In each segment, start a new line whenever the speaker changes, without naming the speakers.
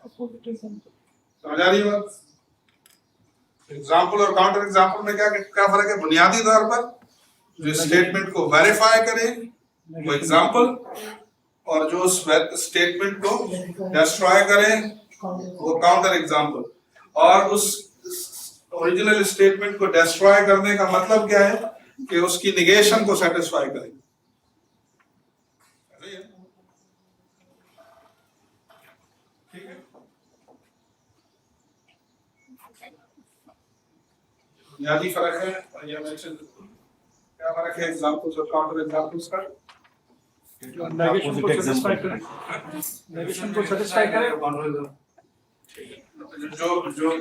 समझ आ रही है बात? एग्जाम्पल और काउंटर एग्जाम्पल में क्या क्या फर्क है? बुनियादी तौर पर जो स्टेटमेंट को वेरीफाई करे वो एग्जाम्पल, और जो स्टेटमेंट को डिस्ट्रॉय करे वो काउंटर एग्जाम्पल। और उस ओरिजिनल स्टेटमेंट को डिस्ट्रॉय करने का मतलब क्या है कि उसकी निगेशन को सेटिस्फाई करे। ठीक है, बुनियादी फर्क है। या क्या फर्क है एग्जाम्पल्स और काउंटर एग्जाम्पल्स का?
नेगेशन को सेटिस्फाई करे, नेगेशन को सेटिस्फाई करे,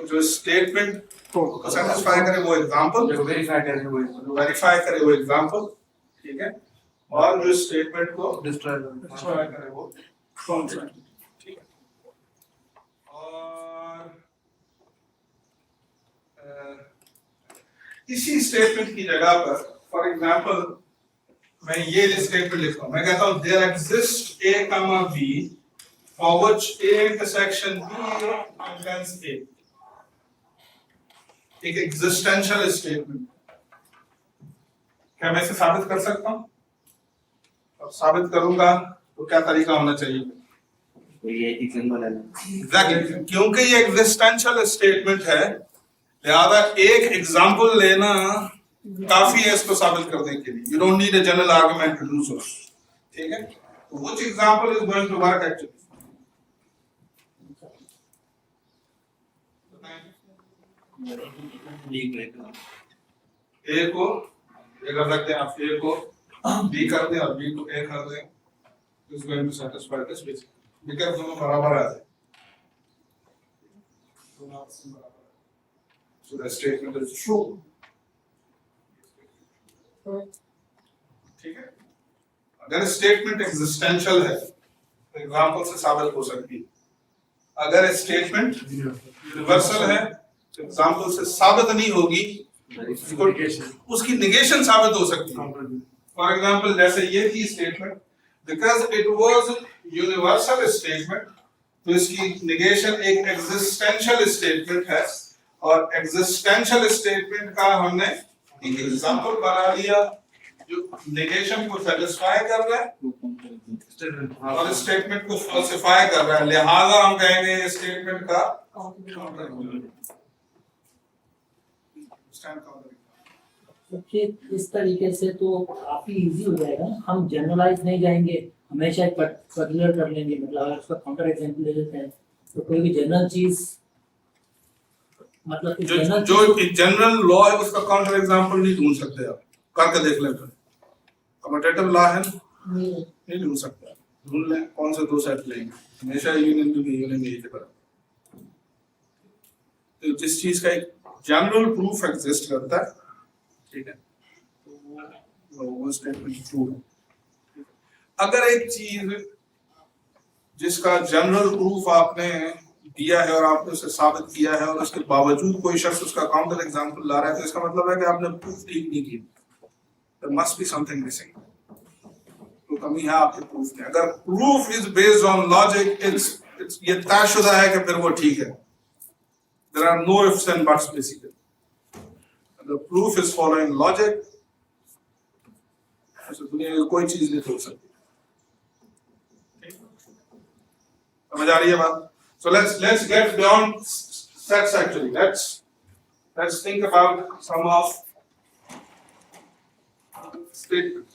जो स्टेटमेंट को सेटिस्फाई करे वो एग्जांपल, जो वेरीफाई करे वो एग्जांपल, ठीक है, और जो स्टेटमेंट को डिस्ट्रॉय करे वो काउंटर, ठीक है। और इसी स्टेटमेंट की जगह पर फॉर एग्जांपल मैं ये स्टेटमेंट लिखता हूं, मैं कहता हूं there exist a comma b for which a intersection b contains a। एक एग्जिस्टेंशियल स्टेटमेंट, क्या मैं इसे साबित कर सकता हूं? और साबित करूंगा तो क्या तरीका होना चाहिए?
ये एग्जांपल है
एग्जैक्टली, क्योंकि ये एग्जिस्टेंशियल स्टेटमेंट है लिहाजा एक एग्जांपल लेना काफी है इसको साबित करने के लिए। You don't need a general argument to do so, ठीक है। तो which example is going to work actually? A को ये कर सकते हैं आप, ए को बी कर दें और बी को ए कर दें, is going to satisfy this basic, because दोनों बराबर आ जाए, दोनों आपस में बराबर आ जाए। So the statement is true, ठीक है। अगर स्टेटमेंट एग्जिस्टेंशियल है तो एग्जांपल से साबित हो सकती है। अगर स्टेटमेंट यूनिवर्सल है तो एग्जांपल से साबित नहीं होगी, उसकी निगेशन साबित हो सकती है। फॉर एग्जांपल जैसे ये थी statement, because it was universal statement तो इसकी निगेशन एक एग्जिस्टेंशियल स्टेटमेंट है, और एग्जिस्टेंशियल स्टेटमेंट का हमने एक एग्जांपल बना लिया जो नेगेशन को सेटिस्फाई कर रहा है और स्टेटमेंट को फॉल्सिफाई कर रहा है, लिहाजा हम कहेंगे स्टेटमेंट का
इस तरीके से तो काफी इजी हो जाएगा। हम जनरलाइज नहीं जाएंगे, हमेशा एक पर्टिकुलर कर लेंगे। मतलब अगर उसका काउंटर एग्जांपल ले लेते हैं तो कोई भी जनरल चीज, मतलब
जो जनरल लॉ है उसका काउंटर एग्जांपल नहीं ढूंढ सकते आप, करके देख लें। फिर कम्यूटेटिव लॉ है नहीं ढूंढ सकते, ढूंढ लें कौन से दो सेट लेंगे, हमेशा यूनियन टू यूनियन यही के बराबर। तो जिस चीज का एक जनरल प्रूफ एग्जिस्ट करता है, ठीक है, तो वो स्टेटमेंट ट्रू है। अगर एक चीज जिसका जनरल प्रूफ आपने दिया है और आपने उसे साबित किया है और उसके बावजूद कोई शख्स उसका काउंटर एग्जांपल ला रहा है, तो इसका मतलब है कि आपने प्रूफ ठीक नहीं किया। There must be something missing. तो कमी है आपके प्रूफ में। अगर proof is based on logic, it's ये तयशुदा है कि फिर वो ठीक है। There are no ifs and buts basically. The proof is following logic. ऐसे दुनिया में कोई चीज नहीं हो सकती। समझ आ रही है बात? So let's get beyond sets actually. Let's think about some of statements.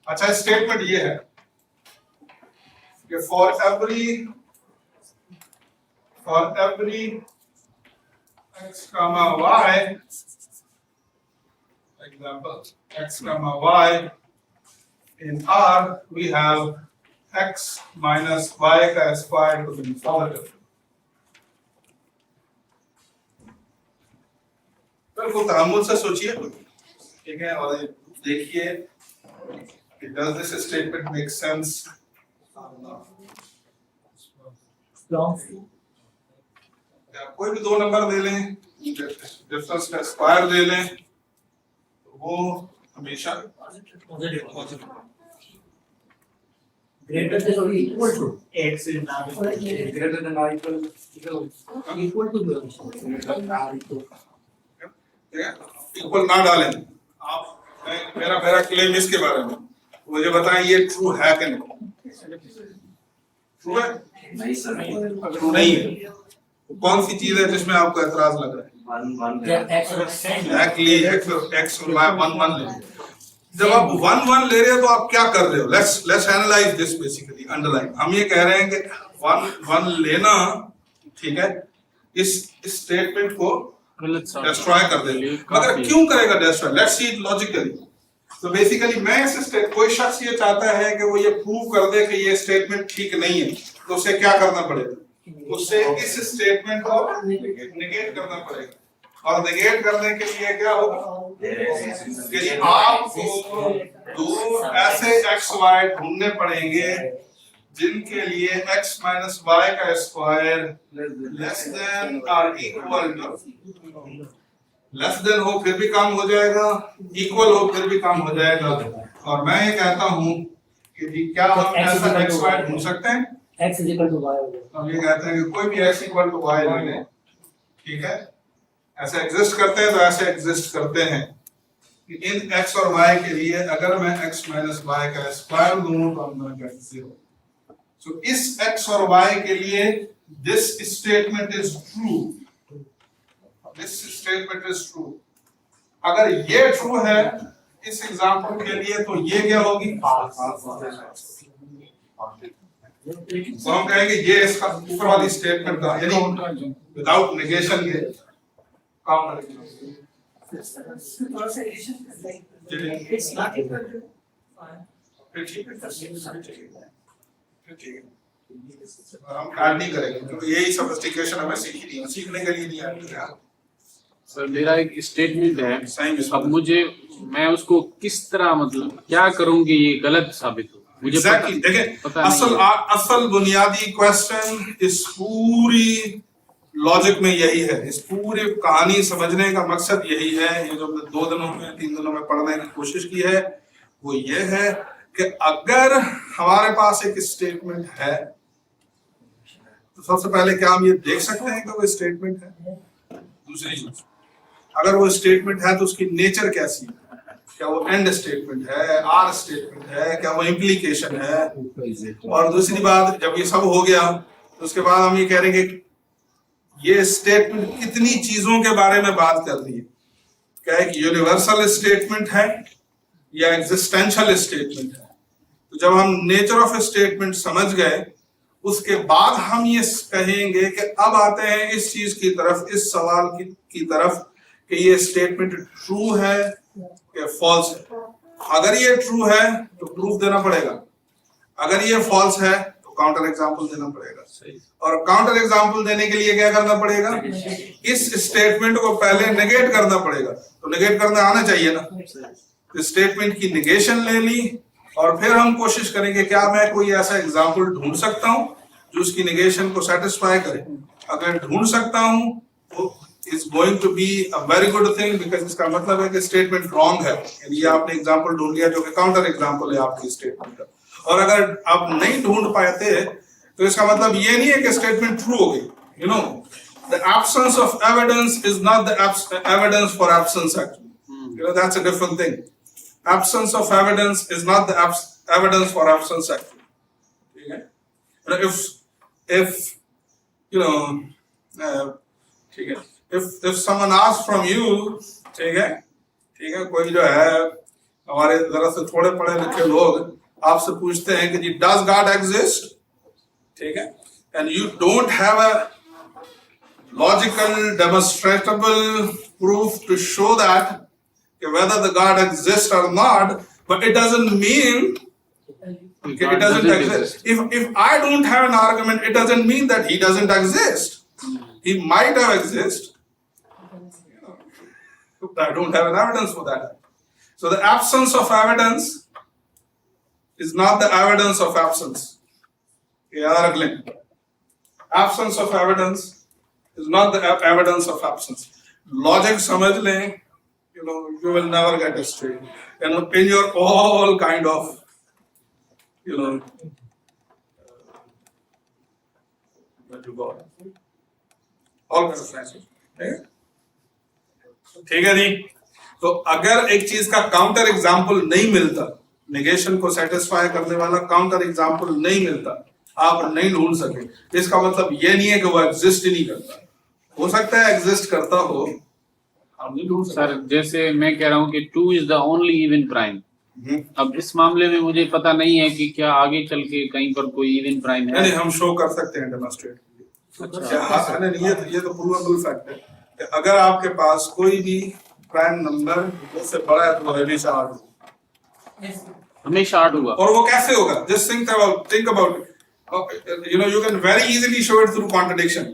अच्छा, स्टेटमेंट ये है कि for every x comma y, example x comma y in R, we have x minus y का स्क्वायर to be positive. बिल्कुल तअम्मुल से सोचिए, ठीक है, और देखिए does this statement make sense
belongs to
आप कोई भी दो नंबर दे लें, डिफरेंस का स्क्वायर दे लें, तो वो हमेशा
positive. Greater than or equal to
X is not
greater than or equal
equal to the
ठीक है, इक्वल ना डालें आप। मेरा क्लेम इसके बारे में मुझे बताएं, ये ट्रू है कि नहीं? ट्रू है?
नहीं सर
ट्रू नहीं है तो कौन सी चीज है जिसमें आपको एतराज लग रहा है?
X
एक्चुअली एक्स और वाई 1 1 ले रहे हो। जब आप 1 1 ले रहे हो तो आप क्या कर रहे हो? Let's analyse this basically underline. हम ये कह रहे हैं कि 1 1 लेना, ठीक है, इस स्टेटमेंट को डिस्ट्रॉय कर देगा। मगर क्यों करेगा destroy? Let's see it logically. तो बेसिकली मैं इस स्टेट, कोई शख्स ये चाहता है कि वो ये प्रूव कर दे कि ये स्टेटमेंट ठीक नहीं है, तो उसे क्या करना पड़ेगा? उससे इस स्टेटमेंट को नेगेट करना पड़ेगा। और नेगेट करने के लिए क्या होगा कि आपको दो ऐसे एक्स वाई ढूंढने पड़ेंगे जिनके लिए x माइनस वाई का स्क्वायर लेस देन और इक्वल टू, लेस देन हो फिर भी काम हो जाएगा, इक्वल हो फिर भी काम हो जाएगा। और मैं ये कहता हूं कि जी क्या हम ऐसा x y ढूंढ सकते हैं?
X is equal to y हो गया।
हम ये कहते हैं कि कोई भी x इक्वल टू y ले लें, ठीक है, ऐसे एग्जिस्ट करते हैं तो ऐसे एग्जिस्ट करते हैं कि इन x और y के लिए अगर मैं x माइनस y का स्क्वायर लूं तो I'm going to get 0। So इस x और y के लिए this statement is true, this statement is true। अगर ये ट्रू है इस एग्जांपल के लिए तो ये क्या होगी? तो हम कहेंगे ये इसका ऊपर वाली स्टेटमेंट का यानी विदाउट नेगेशन के counter
It's not equal to
ठीक है। हम ऐड नहीं करेंगे क्योंकि यही सोफिस्टिकेशन हमें सीखने के लिए नहीं आती है।
सर मेरा एक स्टेटमेंट है,
सही में
अब मैं उसको किस तरह मतलब क्या करूंगी ये गलत साबित हो मुझे
एग्जैक्टली देखिए असल बुनियादी क्वेश्चन इस पूरी लॉजिक में यही है, इस पूरी कहानी समझने का मकसद यही है। ये जो 2 दिनों में 3 दिनों में पढ़ने की कोशिश की है वो ये है कि अगर हमारे पास एक स्टेटमेंट है तो सबसे पहले क्या हम ये देख सकते हैं कि वो स्टेटमेंट है? दूसरी चीज, अगर वो स्टेटमेंट है तो उसकी नेचर कैसी है? क्या वो एंड स्टेटमेंट है, आर स्टेटमेंट है, क्या वो इम्प्लीकेशन है? और दूसरी बात, जब ये सब हो गया तो उसके बाद हम ये कह रहे हैं कि ये स्टेटमेंट कितनी चीजों के बारे में बात कर रही है। क्या एक यूनिवर्सल स्टेटमेंट है या एग्जिस्टेंशियल स्टेटमेंट है? तो जब हम नेचर ऑफ स्टेटमेंट समझ गए उसके बाद हम ये कहेंगे कि अब आते हैं इस चीज की तरफ, इस सवाल की तरफ कि ये स्टेटमेंट ट्रू है या फॉल्स है। अगर ये ट्रू है तो प्रूफ देना पड़ेगा, अगर ये फॉल्स है तो काउंटर एग्जांपल देना पड़ेगा। और काउंटर एग्जांपल देने के लिए क्या करना पड़ेगा? इस स्टेटमेंट को पहले नेगेट करना पड़ेगा। तो नेगेट करना आना चाहिए ना, तो स्टेटमेंट की नेगेशन ले ली और फिर हम कोशिश करेंगे क्या मैं कोई ऐसा एग्जांपल ढूंढ सकता हूं जो उसकी नेगेशन को सेटिस्फाई करे। अगर ढूंढ सकता हूं तो is going to be a very good thing, because इसका मतलब है कि स्टेटमेंट रॉन्ग है। यदि आपने एग्जांपल ढूंढ लिया जो कि काउंटर एग्जांपल है आपकी स्टेटमेंट का, और अगर आप नहीं ढूंढ पाते तो इसका मतलब ये नहीं है कि स्टेटमेंट ट्रू हो गई। You know, the absence of evidence is not the evidence for absence actually, you know, that's a different thing. Absence of evidence is not the evidence for absence actually. ठीक है? If you know, ठीक है, if someone asks from you, ठीक है, कोई जो है हमारे जरा से थोड़े पढ़े लिखे लोग आपसे पूछते हैं कि जी does God exist? ठीक है, and you don't have a logical demonstrable proof to show that whether the God exists or not, but it doesn't mean it doesn't exist. If I don't have an argument, it doesn't mean that he doesn't exist. He might have existed. I don't have an evidence for that. So the absence of evidence is not the evidence of absence. याद रख लें, absence of evidence is not the evidence of absence. Logic समझ लें, you will never get it straight. In your all kind of, what you got, all kind of sciences. ठीक है जी. तो अगर एक चीज का काउंटर एग्जाम्पल नहीं मिलता, नेगेशन को सेटिस्फाई करने वाला काउंटर एग्जाम्पल नहीं मिलता, आप नहीं ढूंढ सके, इसका मतलब ये नहीं है कि वो एग्जिस्ट ही नहीं करता. हो सकता है एग्जिस्ट करता हो, आप नहीं ढूंढ सकते.
सर जैसे मैं कह रहा हूँ कि 2 is the only even prime. अब इस मामले में मुझे पता नहीं है कि क्या आगे चल के कहीं पर कोई इवन प्राइम है.
नहीं, हम शो कर सकते हैं, डेमोन्स्ट्रेट. ये तो प्रूवेबल फैक्ट है कि अगर आपके पास कोई भी प्राइम नंबर उससे बड़ा है तो वो हमेशा 8 होगा.
हमेशा 8 होगा.
और वो कैसे होगा? Just think about you can very easily show it through contradiction.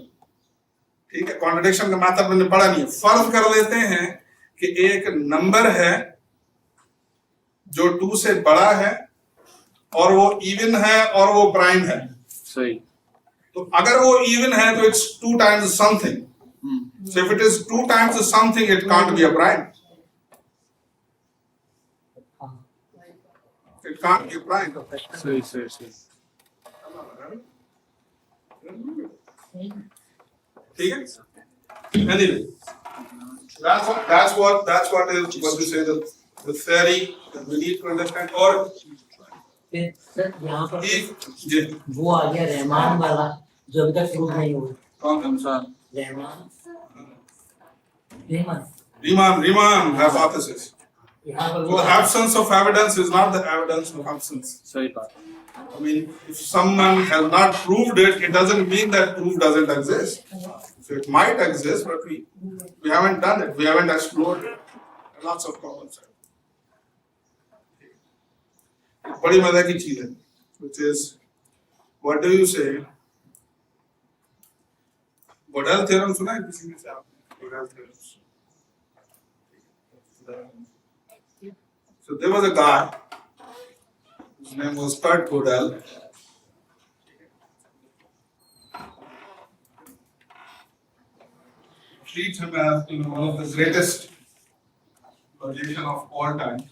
ठीक है, कॉन्ट्रडिक्शन का मेथड मैंने पढ़ा नहीं है. फर्ज कर लेते हैं कि एक नंबर है जो 2 से बड़ा है और वो इवन है और वो प्राइम है.
सही.
तो अगर वो इवन है तो it's 2 times something. So if it is 2 times something, it can't be a prime. It can't be a prime.
सही.
ठीक है. Anyway, that's what you say the theory that we need to understand. और
फिर sir यहाँ पर
जी
वो आ गया रहमान वाला जो अभी तक प्रूव नहीं हुआ.
कौन सा?
Rahman
Riemann hypothesis.
यहाँ पर
So
वो
the absence of evidence is not the evidence of absence.
सही बात.
I mean, if someone has not proved it, it doesn't mean that proof doesn't exist. So it might exist, but we haven't done it. We haven't explored it. Lots of problems. बड़ी मजा की चीज है, which is, what do you say? Gödel theorem सुना है किसी ने से आपने? Gödel theorem. So there was a guy. His name was Kurt Gödel. Treat him as one of the greatest logician of all time.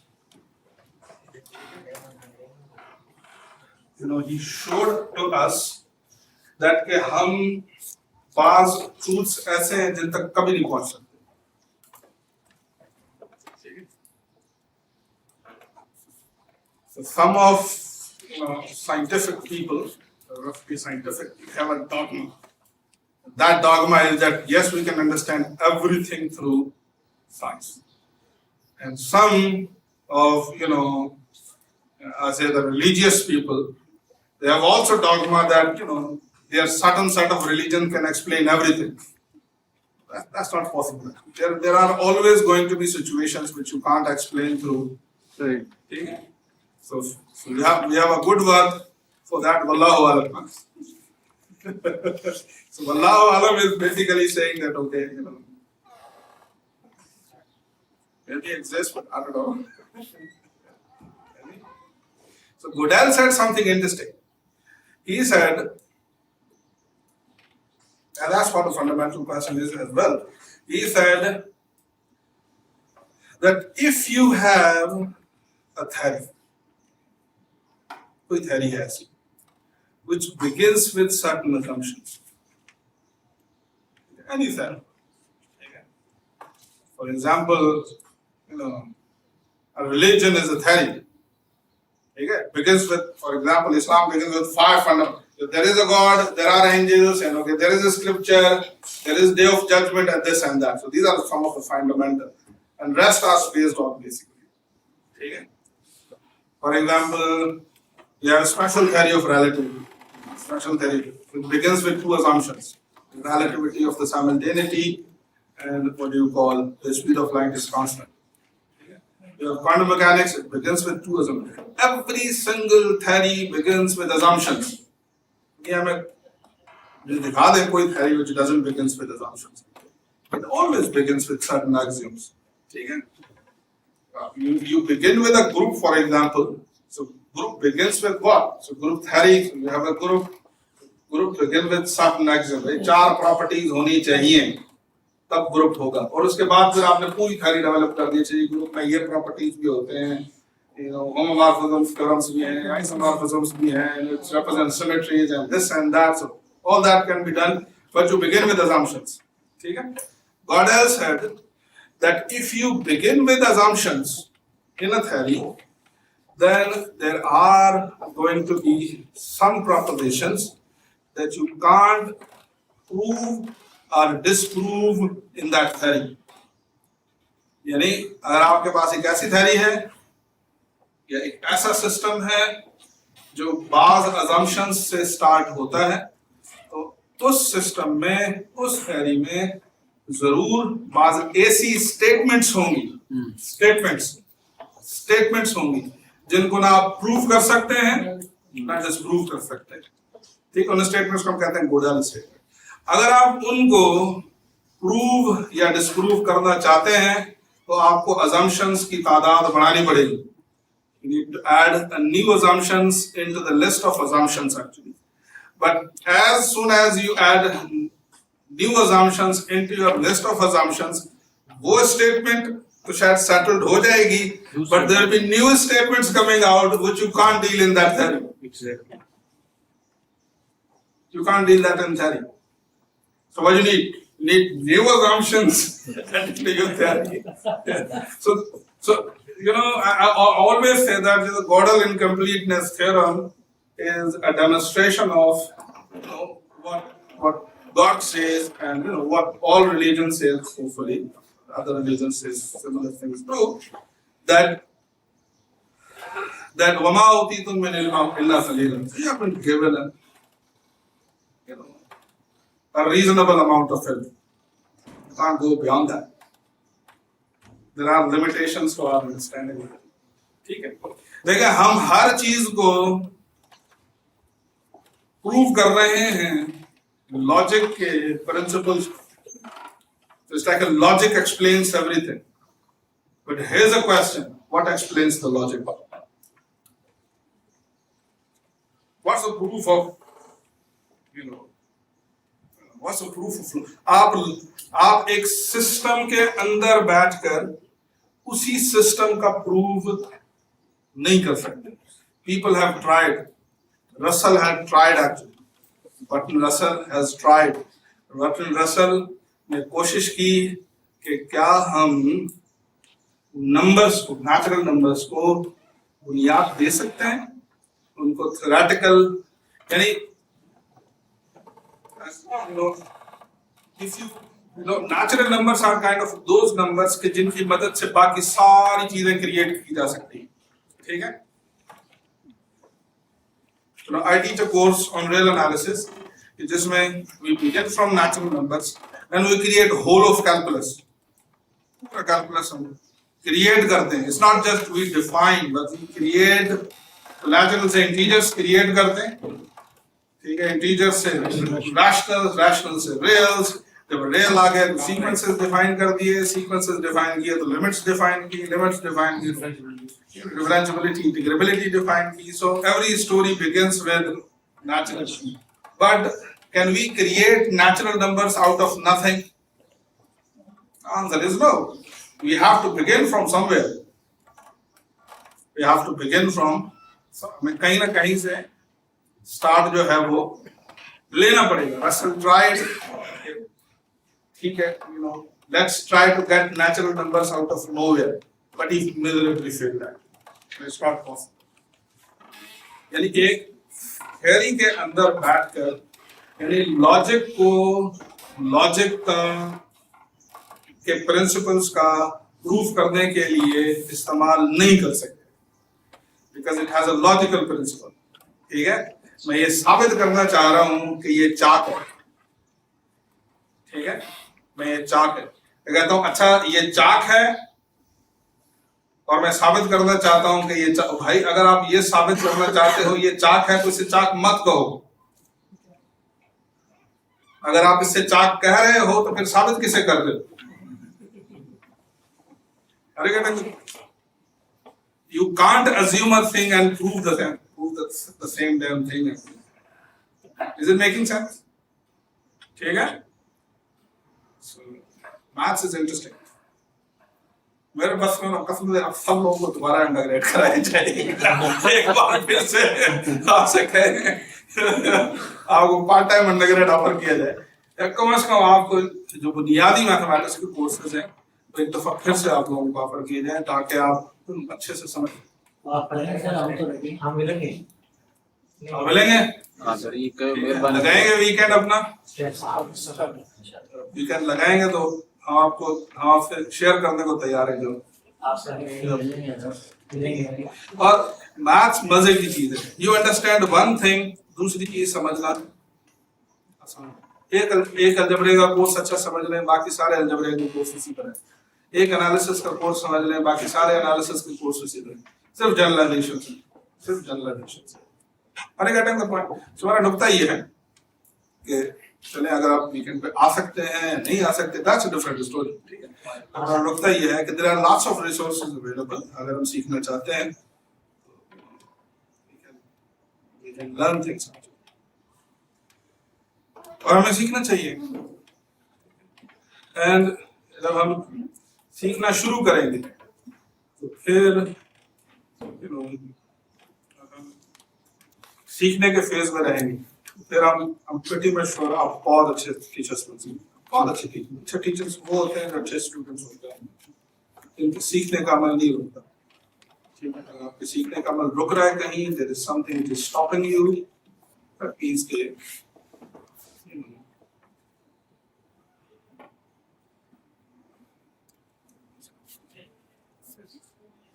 He showed to us that कि हम पास truths ऐसे हैं जिन तक कभी नहीं पहुंच सकते. So some of scientific people, roughly scientific, have a dogma. That dogma is that yes, we can understand everything through science. And some of I say the religious people, they have also dogma that their certain set of religion can explain everything. That's not possible. There are always going to be situations which you can't explain through.
Right.
Okay? So we have a good word for that. Wallahu alam. So wallahu alam is basically saying that maybe exists, but I don't know. So Gödel said something interesting. He said, and that's what the fundamental question is as well. He said that if you have a theory, कोई theory है ऐसी, which begins with certain assumptions, any theory. For example, a religion is a theory. It begins with, for example, Islam begins with 5 fundamentals. There is a God, there are angels, and there is a scripture, there is day of judgment, and this and that. So these are some of the fundamentals, and rest are based on basically. For example, you have a special theory of relativity. Special theory. It begins with 2 assumptions: the relativity of the simultaneity, and what do you call the speed of light is constant. You have quantum mechanics. It begins with 2 assumptions. Every single theory begins with assumptions. दिखा दे कोई theory which doesn't begin with assumptions. It always begins with certain axioms. You begin with a group, for example. So group begins with what? So group theory. So you have a group. Group begin with सब next, भाई 4 properties होनी चाहिए तब group होगा, और उसके बाद फिर आपने पूरी थ्योरी डेवलप कर दी चाहिए ग्रुप में ये प्रॉपर्टीज भी होते हैं, यू नो होमोमॉर्फिज्म थ्योरम्स भी हैं, आइसोमॉर्फिज्म्स भी हैं, it represents symmetries and this and that, so all that can be done, but you begin with assumptions. ठीक है. Gödel said that if you begin with assumptions in a theory, then there are going to be some propositions that you can't prove or disprove in that theory. यानी अगर आपके पास एक ऐसी theory है या एक ऐसा सिस्टम है जो बाज assumptions से स्टार्ट होता है, तो उस सिस्टम में, उस theory में जरूर बाज ऐसी स्टेटमेंट्स होंगी, स्टेटमेंट्स होंगी जिनको ना आप प्रूव कर सकते हैं ना डिसप्रूव कर सकते हैं. ठीक, उन स्टेटमेंट्स को हम कहते हैं गोडेल स्टेटमेंट. अगर आप उनको प्रूव या डिसप्रूव करना चाहते हैं तो आपको assumptions की तादाद बढ़ानी पड़ेगी. You need to add a new assumptions into the list of assumptions actually. But as soon as you add new assumptions into your list of assumptions, वो statement तो शायद settled हो जाएगी, but there will be new statements coming out which you can't deal in that theory.
Exactly.
You can't deal that in theory. So what you need? You need new assumptions into your theory. So you know, I always say that the Gödel incompleteness theorem is a demonstration of, you know, what God says and, you know, what all religions say, hopefully other religions say similar things too, that wama utitum min ilma illa qalilan. You have been given a, you know, a reasonable amount of ilm. You can't go beyond that. There are limitations to our understanding. ठीक है. देखिए हम हर चीज को prove कर रहे हैं logic के principles. It's like a logic explains everything. But here's a question: what explains the logic? What's the proof of, you know, what's the proof of? आप एक सिस्टम के अंदर बैठकर उसी सिस्टम का प्रूव नहीं कर सकते. People have tried. Russell had tried actually. Bertrand Russell has tried. Bertrand Russell ने कोशिश की कि क्या हम नंबर्स को, नेचुरल नंबर्स को बुनियाद दे सकते हैं, उनको थ्योरेटिकल, यानी natural numbers are kind of those numbers के जिनकी मदद से बाकी सारी चीजें क्रिएट की जा सकती हैं. ठीक है. So I teach a course on real analysis जिसमें we begin from natural numbers and we create whole of calculus. पूरा calculus हम create करते हैं. It's not just we define, but we create. natural से integers create करते हैं. ठीक है. integers से rationals, rational से reals. जब real आ गए तो sequences define कर दिए. sequences define किए तो limits define की. limits define की differentiability, integrability define की. So every story begins with natural. But can we create natural numbers out of nothing? The answer is no. We have to begin from somewhere. We have to begin from कहीं ना कहीं से start जो है वो लेना पड़ेगा. Russell tried. ठीक है, you know, let's try to get natural numbers out of nowhere, but he miserably failed that. It's not possible. यानी एक थ्योरी के अंदर बैठकर, यानी लॉजिक के प्रिंसिपल्स का प्रूफ करने के लिए इस्तेमाल नहीं कर सकते, because it has a logical principle. ठीक है. मैं ये साबित करना चाह रहा हूं कि ये चाक है. ठीक है. मैं ये चाक है, मैं कहता हूं अच्छा ये चाक है, और मैं साबित करना चाहता हूं कि ये भाई अगर आप ये साबित करना चाहते हो ये चाक है तो इसे चाक मत कहो. अगर आप इससे चाक कह रहे हो तो फिर साबित किसे कर रहे हो? अरे कहते you can't assume a thing and prove the same damn thing. Is it making sense? ठीक है? So maths is interesting. मेरे बस में ना कसम से आप सब लोगों को दोबारा अंडरग्रेड कराया जाएगा। एक बार फिर से आपसे कहेंगे आपको पार्ट टाइम अंडरग्रेड ऑफर किया जाए, या कम से कम आपको जो बुनियादी मैथमेटिक्स के कोर्सेज हैं तो एक दफा फिर से आप लोगों को ऑफर किए जाए ताकि आप अच्छे से समझ।
आप पढ़ेंगे सर, हम तो रेडी, हम मिलेंगे।
आप मिलेंगे,
हाँ सर, ये मेहरबानी
लगाएंगे वीकेंड अपना, वीकेंड लगाएंगे तो हम आपसे शेयर करने को तैयार है जो।
आपसे मिलेंगे।
और मैथ्स मजे की चीज है, यू अंडरस्टैंड वन थिंग, दूसरी चीज समझना आसान। एक अलजेब्रे का कोर्स अच्छा समझ लें, बाकी सारे अलजेब्रे के कोर्स इसी तरह। एक एनालिसिस का कोर्स समझ लें, बाकी सारे एनालिसिस के कोर्स इसी तरह। सिर्फ जनरलाइजेशन से, सिर्फ जनरलाइजेशन से। अरे गेटिंग द पॉइंट। तुम्हारा नुकता ये है कि चले अगर आप वीकेंड पे आ सकते हैं नहीं आ सकते, दैट्स अ डिफरेंट स्टोरी, ठीक है। हमारा नुकता ये है कि there are lots of resources available. अगर हम सीखना चाहते हैं वी कैन लर्न थिंग्स, और हमें सीखना चाहिए। एंड जब हम सीखना शुरू करेंगे तो फिर सीखने के फेज में रहेंगे, फिर हम pretty much sure आप बहुत अच्छे टीचर्स बन सकते हैं। बहुत अच्छे टीचर्स वो होते हैं जो अच्छे स्टूडेंट्स होते हैं, इनके सीखने का अमल नहीं होता। ठीक है, अगर आपके सीखने का अमल रुक रहा है कहीं, there is something which is stopping you, that means के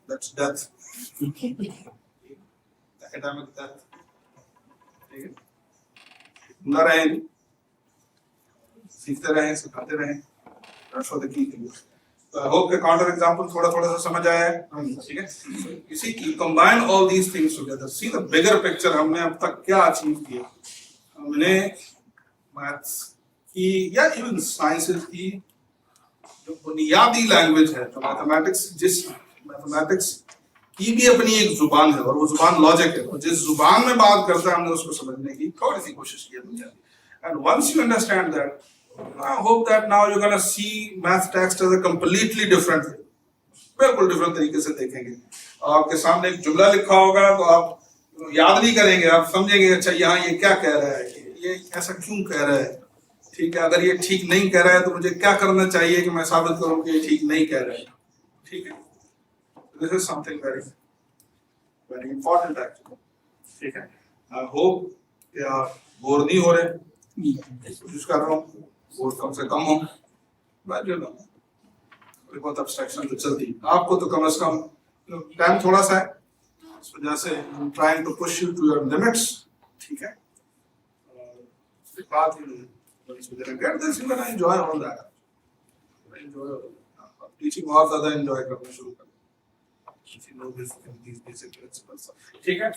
that's death, academic death। ठीक है, न रहें, सीखते रहें, सिखाते रहें, that's what the key thing is। So I hope the counter example थोड़ा सा समझ आया है, ठीक है। You see, you combine all these things together, see the bigger picture। हमने अब तक क्या अचीव किया, हमने मैथ्स की या इवन साइंसेस की जो बुनियादी लैंग्वेज है, तो मैथमेटिक्स की भी अपनी एक जुबान है, और वो जुबान लॉजिक है, और जिस जुबान में बात करता है हमने उसको समझने की थोड़ी सी कोशिश की है। And once you understand that, I hope that now you're gonna see math text as a completely different way, बिल्कुल डिफरेंट तरीके से देखेंगे। आपके सामने एक जुमला लिखा होगा तो आप याद नहीं करेंगे, आप समझेंगे अच्छा यहाँ ये क्या कह रहा है, ये ऐसा क्यों कह रहा है, ठीक है। अगर ये ठीक नहीं कह रहा है तो मुझे क्या करना चाहिए कि मैं साबित करूं कि ये ठीक नहीं कह रहा है, ठीक है। This is something very important actually, ठीक है। I hope कि आप बोर नहीं हो रहे, कोशिश कर रहा हूँ बोर कम से कम हो, बहुत abstraction तो चलती है, आपको तो कम से कम टाइम थोड़ा सा है, इस वजह से I'm trying to push you to your limits, ठीक है। उसके बाद once you get this, you're gonna enjoy all that, enjoy teaching और ज़्यादा enjoy करना शुरू कर, if you know these basic principles, ठीक है।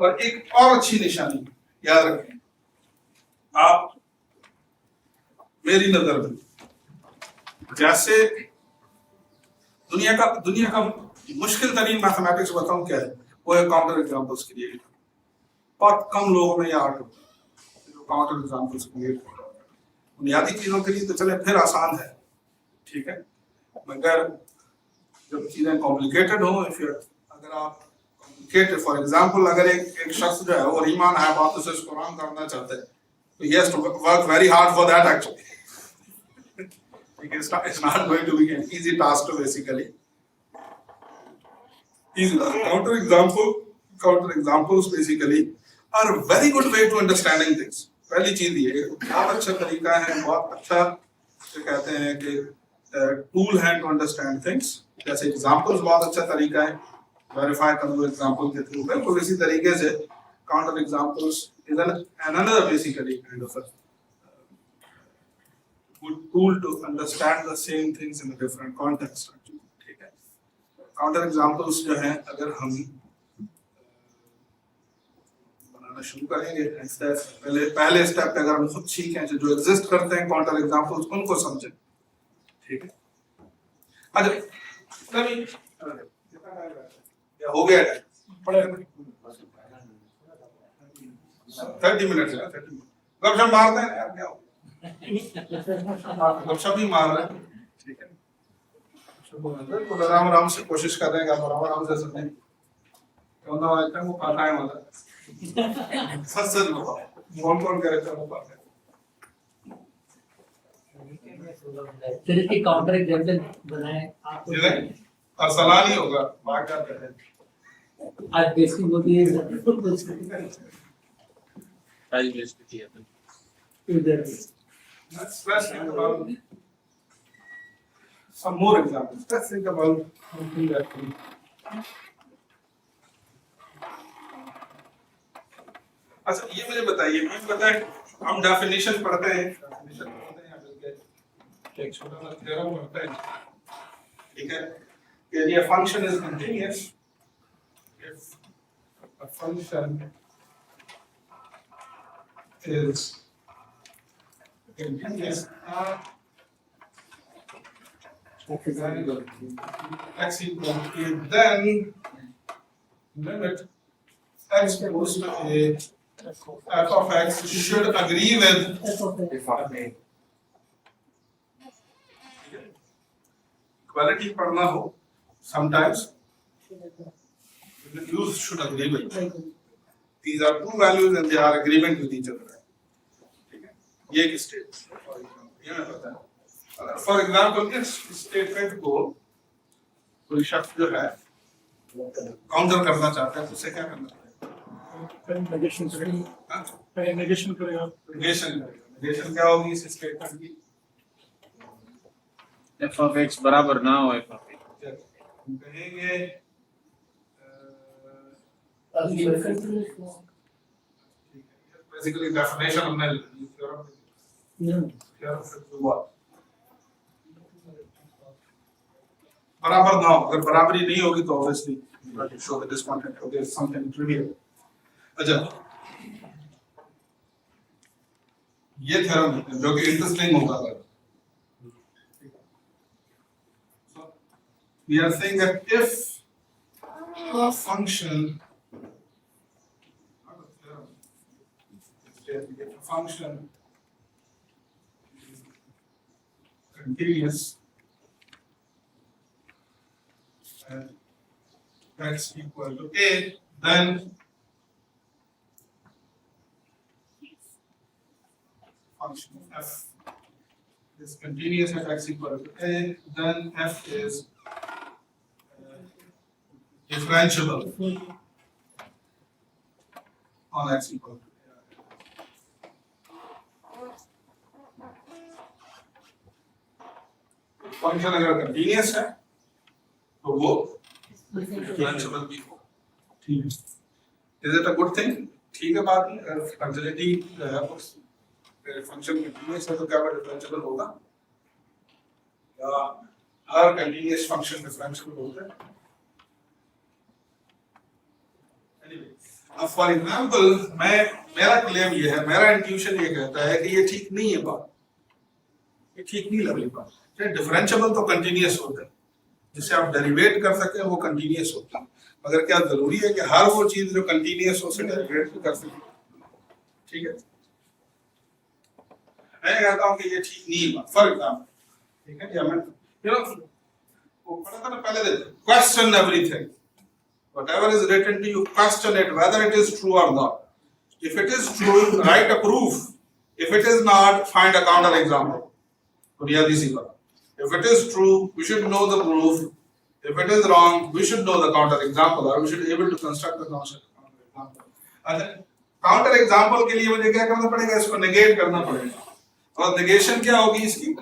और एक और अच्छी निशानी याद रखें, आप मेरी नजर में जैसे दुनिया का मुश्किल तरीन मैथमेटिक्स बताऊं क्या है, वो है काउंटर एग्जांपल्स क्रिएट। बहुत कम लोगों में ये आर्ट होता है जो काउंटर एग्जांपल्स क्रिएट करते हैं। बुनियादी चीजों के लिए तो चले फिर आसान है, ठीक है, मगर जब चीजें कॉम्प्लिकेटेड हो, अगर आप कॉम्प्लिकेटेड, फॉर एग्जांपल अगर एक शख्स जो है वो ईमान हाइपोथेसिस को रन करना चाहता है तो he has to work very hard for that actually। It's not going to be an easy task to basically easy task. Counter examples basically are a very good way to understanding things। पहली चीज ये बहुत अच्छा तरीका है, बहुत अच्छा कहते हैं कि टूल है टू अंडरस्टैंड थिंग्स। जैसे एग्जांपल्स बहुत अच्छा तरीका है वेरीफाई करने को एग्जांपल के थ्रू, बिल्कुल इसी तरीके से counter examples is another basically kind of a good tool to understand the same things in a different context, ठीक है। काउंटर एग्जांपल्स जो हैं अगर हम बनाना शुरू करेंगे, पहले स्टेप अगर हम खुद सीखें जो एग्जिस्ट करते हैं काउंटर एग्जांपल्स उनको समझें, ठीक है। अच्छा हो गया 30 मिनट है 30 मिनट गपशप मारते हैं यार, क्या हो गपशप ही मार रहे हैं, ठीक है। तो आराम आराम से कोशिश कर रहे हैं कि आप आराम आराम से सुनें, क्यों ना आज तक वो पता है मतलब सच सच बताओ कौन करे तो वो पता है।
फिर इसकी काउंटर एग्जांपल बनाए आपको।
ठीक है, और सलाह नहीं होगा भाग जाते हैं।
आज बेसिक वो भी
टाइम वेस्ट किया था।
इधर
Let's think about some more examples. Let's think about something that we अच्छा ये मुझे बताइए, मुझे पता है हम डेफिनेशन पढ़ते हैं, एक छोटा सा थ्योरम पढ़ते हैं, ठीक है, कि ये function is continuous if a function is continuous x equal to then limit x goes to a f of x should agree with equality पढ़ना हो sometimes the use should agree with. These are two values and they are agreement with each other. ठीक है, ये एक statement ये मैं पता है। फॉर एग्जांपल इस स्टेटमेंट को कोई शख्स जो है काउंटर करना चाहता है तो उसे क्या करना पड़ेगा?
नेगेशन करेगा, नेगेशन करेगा।
नेगेशन क्या होगी इस स्टेटमेंट की?
f of x बराबर ना हो f of x।
हम कहेंगे basically definition हमने बराबर ना हो, अगर बराबरी नहीं होगी तो obviously show the discontent or there's something trivial. अच्छा, ये थ्योरम है जो कि इंटरेस्टिंग होगा। We are saying that if a function is continuous and x equal to a, then function f is continuous at x equal to a, then f is differentiable on x equal to function अगर continuous है तो वो differentiable भी हो। ठीक है, is it a good thing? ठीक है बात है, अगर फंक्शनलिटी जो है वो फंक्शन कंटीन्यूअस है तो क्या वो डिफरेंशिएबल होगा या हर कंटीन्यूअस फंक्शन डिफरेंशिएबल होता है? अब फॉर एग्जांपल मेरा क्लेम ये है, मेरा इंट्यूशन ये कहता है कि ये ठीक नहीं है बात, ये ठीक नहीं लग रही बात। डिफरेंशिएबल तो कंटीन्यूअस होता है, जिसे आप डेरिवेट कर सके वो कंटीन्यूअस होता है, मगर क्या जरूरी है कि हर वो चीज जो कंटीन्यूअस हो उसे डेरिवेट भी कर सके? ठीक है, मैं कहता हूं कि ये ठीक नहीं है बात। फॉर एग्जांपल, ठीक है, या मैं वो पढ़ा था ना पहले दिन, question everything, whatever is written to you, question it whether it is true or not. If it is true, write a proof. If it is not, find a counter example. बुनियादी सी बात। If it is true, we should know the proof. If it is wrong, we should know the counter example, or we should be able to construct the counter example. अच्छा, counter example के लिए मुझे क्या करना पड़ेगा? इसको negate करना पड़ेगा। और negation क्या होगी इसकी?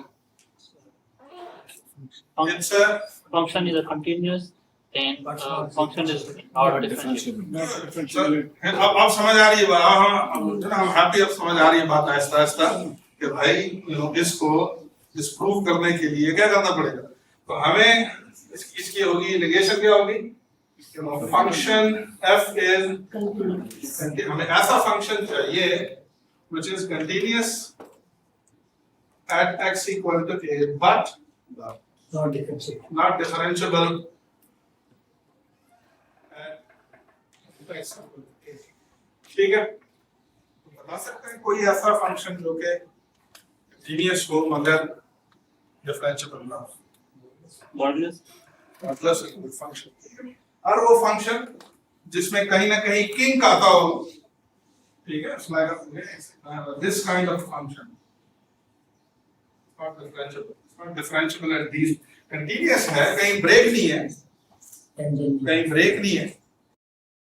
It's a
function is a continuous, then function is not differentiable.
अब समझ आ रही है बात। हम हैप्पी, अब समझ आ रही है बात आहिस्ता आहिस्ता कि भाई इसको डिस्प्रूव करने के लिए क्या करना पड़ेगा? तो हमें इसकी होगी नेगेशन क्या होगी? फंक्शन f is, हमें ऐसा फंक्शन चाहिए which is continuous at x equal to a but
not differentiable
not differentiable at x equal to a. ठीक है, बता सकते हैं कोई ऐसा फंक्शन जो कि कंटीन्यूअस हो मगर डिफरेंशिएबल ना हो।
Modulus.
प्लस फंक्शन और वो फंक्शन जिसमें कहीं ना कहीं किंक आता हो, ठीक है, this kind of function not differentiable at this continuous है, कहीं ब्रेक नहीं है,
टेंजेंट
कहीं ब्रेक नहीं है,